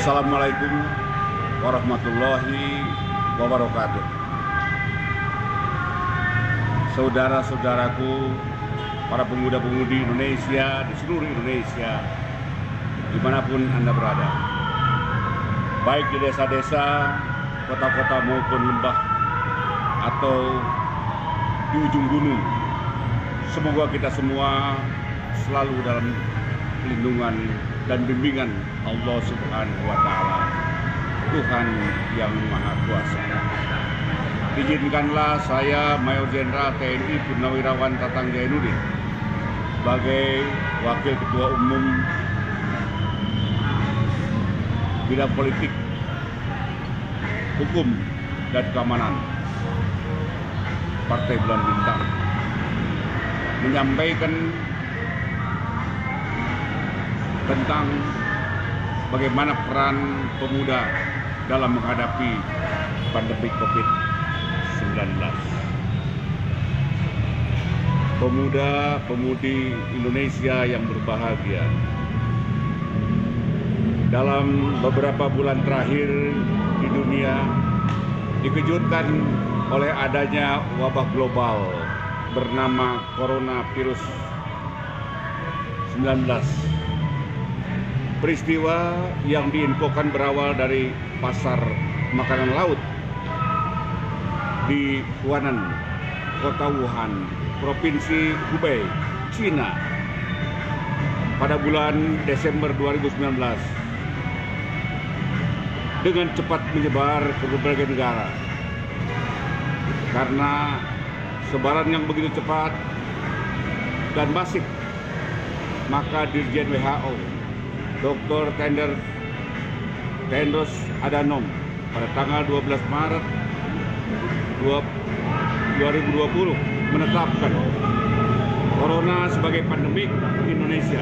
Assalamualaikum warahmatullahi wabarakatuh. Saudara-saudaraku, para pemuda-pemudi Indonesia di seluruh Indonesia, dimanapun Anda berada, baik di desa-desa, kota-kota maupun lembah, atau di ujung gunung, semoga kita semua selalu dalam lindungan dan bimbingan Allah Subhanahu wa Ta'ala, Tuhan yang Maha Kuasa. Izinkanlah saya, Mayor Jenderal TNI Purnawirawan Tatang Jainuddin, sebagai Wakil Ketua Umum Bidang Politik, Hukum, dan Keamanan Partai Bulan Bintang, menyampaikan tentang bagaimana peran pemuda dalam menghadapi pandemi COVID-19. Pemuda-pemudi Indonesia yang berbahagia, dalam beberapa bulan terakhir di dunia dikejutkan oleh adanya wabah global bernama Coronavirus 19. Peristiwa yang diinfokan berawal dari pasar makanan laut di Huanan, kota Wuhan, Provinsi Hubei, Cina, pada bulan Desember 2019 dengan cepat menyebar ke berbagai negara. Karena sebaran yang begitu cepat dan masif, maka Dirjen WHO Dr. Tedros Adhanom pada tanggal 12 Maret 2020 menetapkan Corona sebagai pandemik Indonesia.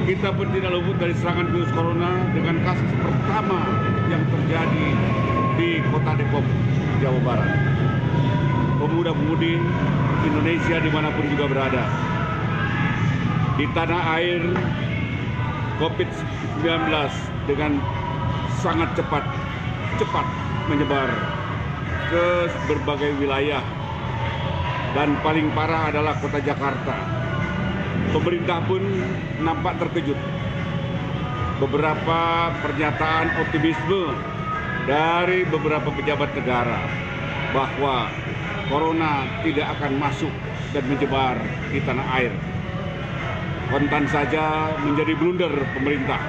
Kita pun tidak luput dari serangan virus Corona dengan kasus pertama yang terjadi di Kota Depok, Jawa Barat. Pemuda-pemudi Indonesia dimanapun juga berada, di tanah air, COVID-19 dengan sangat cepat menyebar ke berbagai wilayah, dan paling parah adalah kota Jakarta. Pemerintah pun nampak terkejut. Beberapa pernyataan optimisme dari beberapa pejabat negara bahwa Corona tidak akan masuk dan menyebar di tanah air kontan saja menjadi blunder pemerintah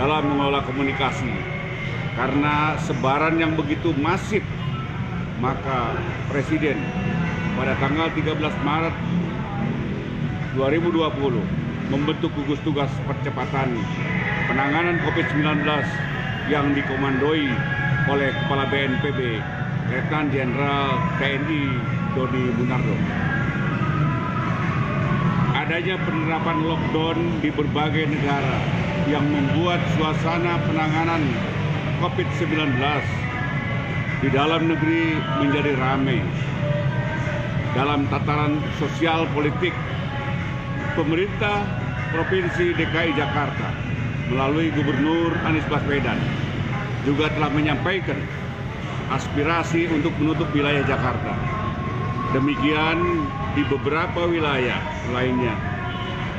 dalam mengelola komunikasi. Karena sebaran yang begitu masif, maka Presiden pada tanggal 13 Maret 2020 membentuk gugus tugas percepatan penanganan COVID-19 yang dikomandoi oleh Kepala BNPB, Letnan Jenderal TNI Doni Monardo. Adanya penerapan lockdown di berbagai negara yang membuat suasana penanganan COVID-19 di dalam negeri menjadi ramai. Dalam tataran sosial politik, pemerintah Provinsi DKI Jakarta melalui Gubernur Anies Baswedan juga telah menyampaikan aspirasi untuk menutup wilayah Jakarta. Demikian di beberapa wilayah lainnya.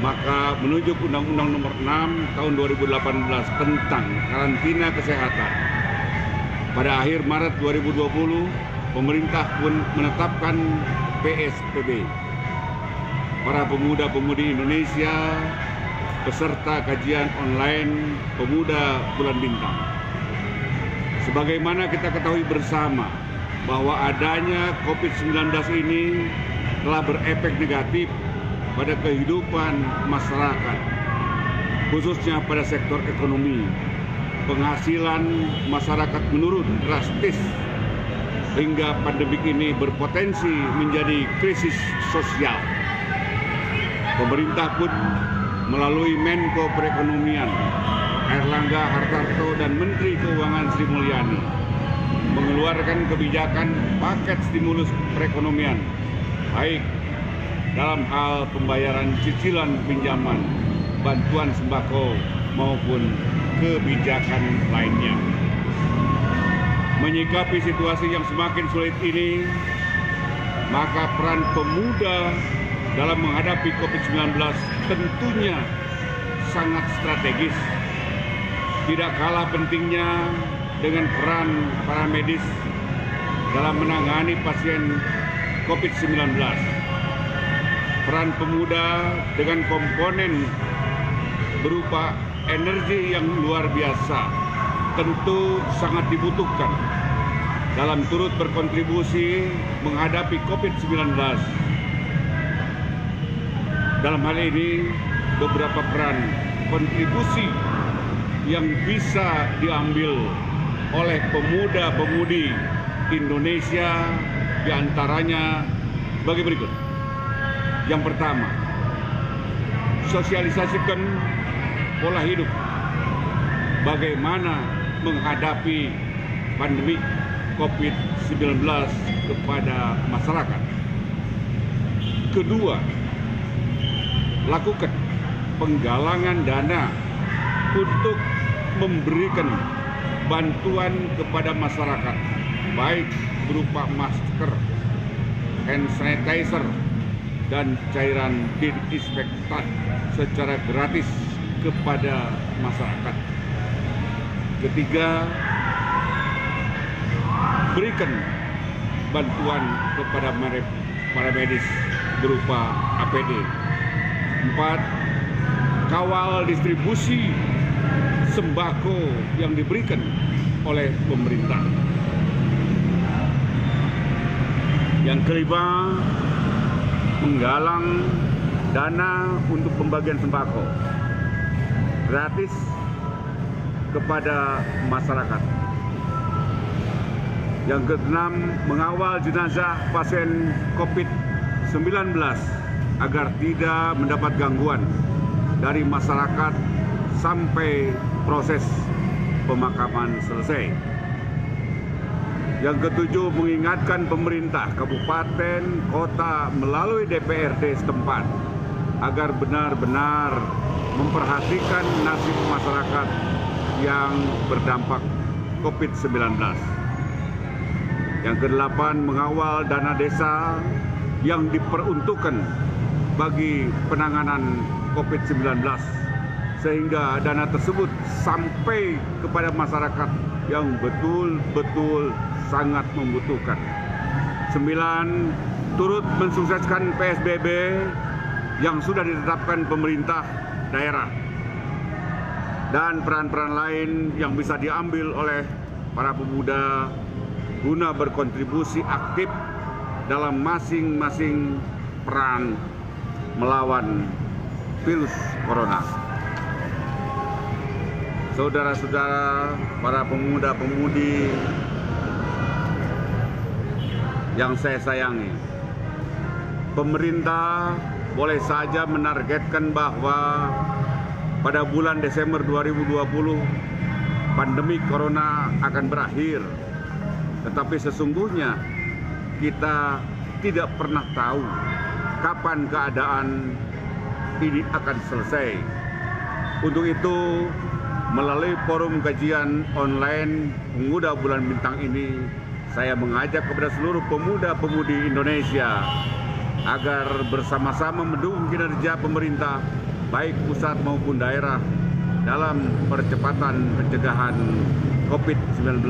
Maka menunjuk Undang-Undang Nomor 6 Tahun 2018 tentang karantina kesehatan, pada akhir Maret 2020 pemerintah pun menetapkan PSBB. Para pemuda-pemudi Indonesia peserta kajian online Pemuda Bulan Bintang, sebagaimana kita ketahui bersama bahwa adanya COVID-19 ini telah berefek negatif pada kehidupan masyarakat, khususnya pada sektor ekonomi. Penghasilan masyarakat menurun drastis, hingga pandemik ini berpotensi menjadi krisis sosial. Pemerintah pun melalui Menko Perekonomian Airlangga Hartarto dan Menteri Keuangan Sri Mulyani mengeluarkan kebijakan paket stimulus perekonomian, baik dalam hal pembayaran cicilan pinjaman, bantuan sembako, maupun kebijakan lainnya. Menyikapi situasi yang semakin sulit ini, maka peran pemuda dalam menghadapi COVID-19 tentunya sangat strategis. Tidak kalah pentingnya dengan peran para medis dalam menangani pasien COVID-19. Peran pemuda dengan komponen berupa energi yang luar biasa tentu sangat dibutuhkan dalam turut berkontribusi menghadapi COVID-19. Dalam hal ini, beberapa peran kontribusi yang bisa diambil oleh pemuda-pemudi Indonesia diantaranya sebagai berikut. Yang pertama, sosialisasikan pola hidup bagaimana menghadapi pandemi COVID-19 kepada masyarakat. Kedua, lakukan penggalangan dana untuk memberikan bantuan kepada masyarakat, baik berupa masker, hand sanitizer, dan cairan disinfektan secara gratis kepada masyarakat. Ketiga, berikan bantuan kepada para medis berupa APD. 4, kawal distribusi sembako yang diberikan oleh pemerintah. Yang kelima, menggalang dana untuk pembagian sembako gratis kepada masyarakat. Yang keenam, mengawal jenazah pasien COVID-19 agar tidak mendapat gangguan dari masyarakat sampai proses pemakaman selesai. Yang ketujuh, mengingatkan pemerintah kabupaten, kota melalui DPRD setempat agar benar-benar memperhatikan nasib masyarakat yang berdampak COVID-19. Yang kedelapan, mengawal dana desa yang diperuntukkan bagi penanganan COVID-19 sehingga dana tersebut sampai kepada masyarakat yang betul-betul sangat membutuhkan. 9, turut mensukseskan PSBB yang sudah ditetapkan pemerintah daerah dan peran-peran lain yang bisa diambil oleh para pemuda guna berkontribusi aktif dalam masing-masing peran melawan virus corona. Saudara-saudara, para pemuda-pemudi yang saya sayangi, pemerintah boleh saja menargetkan bahwa pada bulan Desember 2020 pandemi corona akan berakhir. Tetapi sesungguhnya kita tidak pernah tahu kapan keadaan ini akan selesai. Untuk itu, melalui forum kajian online Pemuda Bulan Bintang ini, saya mengajak kepada seluruh pemuda-pemudi Indonesia agar bersama-sama mendukung kinerja pemerintah, baik pusat maupun daerah, dalam percepatan pencegahan COVID-19.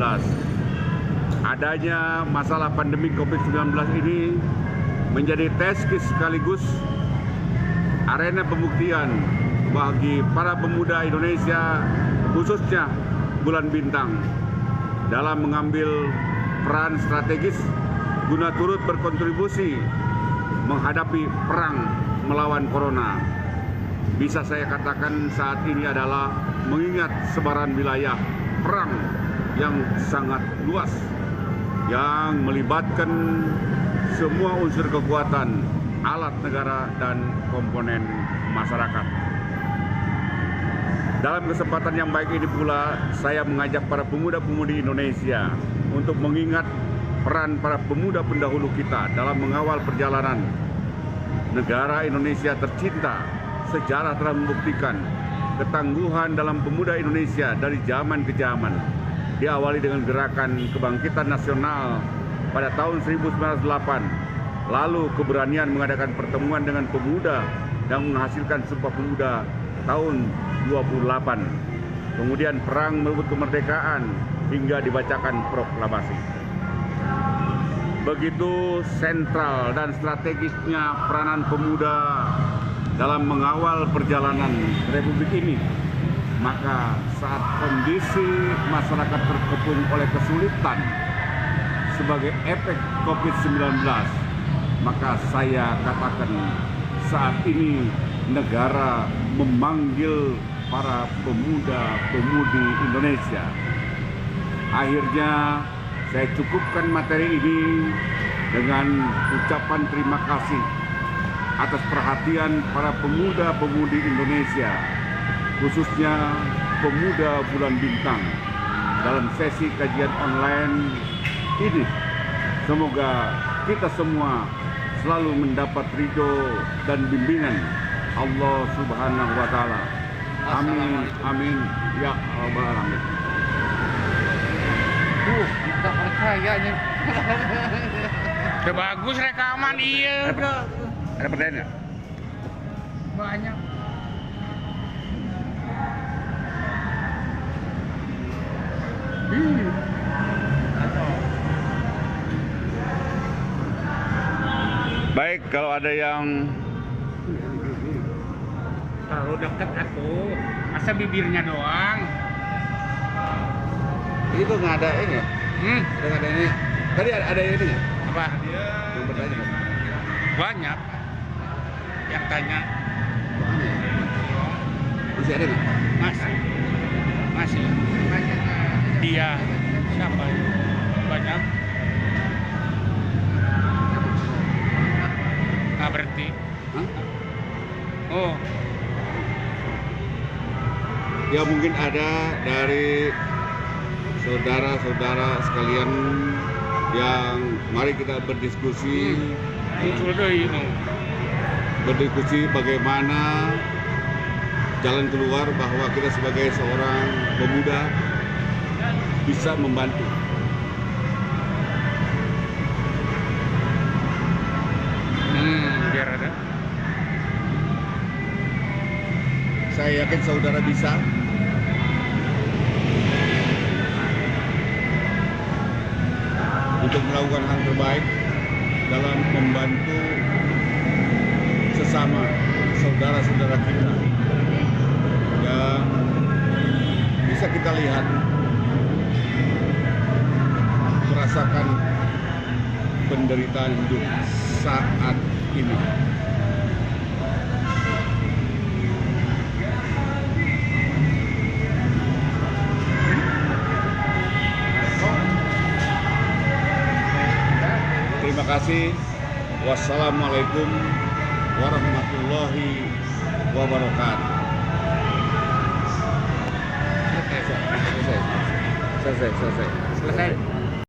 Adanya masalah pandemi COVID-19 ini menjadi tes sekaligus arena pembuktian bagi para pemuda Indonesia, khususnya Bulan Bintang, dalam mengambil peran strategis guna turut berkontribusi menghadapi perang melawan corona. Bisa saya katakan saat ini adalah mengingat sebaran wilayah perang yang sangat luas, yang melibatkan semua unsur kekuatan, alat negara, dan komponen masyarakat. Dalam kesempatan yang baik ini pula, saya mengajak para pemuda-pemudi Indonesia untuk mengingat peran para pemuda pendahulu kita dalam mengawal perjalanan negara Indonesia tercinta. Sejarah telah membuktikan ketangguhan dalam pemuda Indonesia dari zaman ke zaman. Diawali dengan gerakan kebangkitan nasional pada tahun 1908, lalu keberanian mengadakan pertemuan dengan pemuda dan menghasilkan Sumpah Pemuda tahun 28. Kemudian perang merebut kemerdekaan hingga dibacakan proklamasi. Begitu sentral dan strategisnya peranan pemuda dalam mengawal perjalanan Republik ini, maka saat kondisi masyarakat terkepung oleh kesulitan sebagai efek COVID-19, maka saya katakan saat ini negara memanggil para pemuda-pemudi Indonesia. Akhirnya saya cukupkan materi ini dengan ucapan terima kasih atas perhatian para pemuda-pemudi Indonesia, khususnya pemuda Bulan Bintang, dalam sesi kajian online ini. Semoga kita semua selalu mendapat ridho dan bimbingan Allah Subhanahu wa Ta'ala. Amin, amin, ya Rabbal Alamin. Kita percayanya. Udah bagus rekaman, iya. Ada pertanyaan nggak? Banyak. Baik, kalau ada yang Terlalu deket aku. Masa bibirnya doang? ini kok nggak ada ini? Nggak ada ini. Tadi ada ini nggak? Apa? Yang bertanya nggak? Banyak yang tanya. Masih ada nggak? Masih banyak. Dia siapa? Banyak. Nggak berhenti. Hah? Oh, Ya mungkin ada dari saudara-saudara sekalian yang mari kita berdiskusi, muncul deh ini. berdiskusi bagaimana jalan keluar bahwa kita sebagai seorang pemuda bisa membantu. Biar ada. Saya yakin saudara bisa. Untuk melakukan hal terbaik dalam membantu sesama saudara-saudara kita yang bisa kita lihat merasakan penderitaan hidup saat ini. Terima kasih. Wassalamualaikum warahmatullahi wabarakatuh. Selesai. Selesai.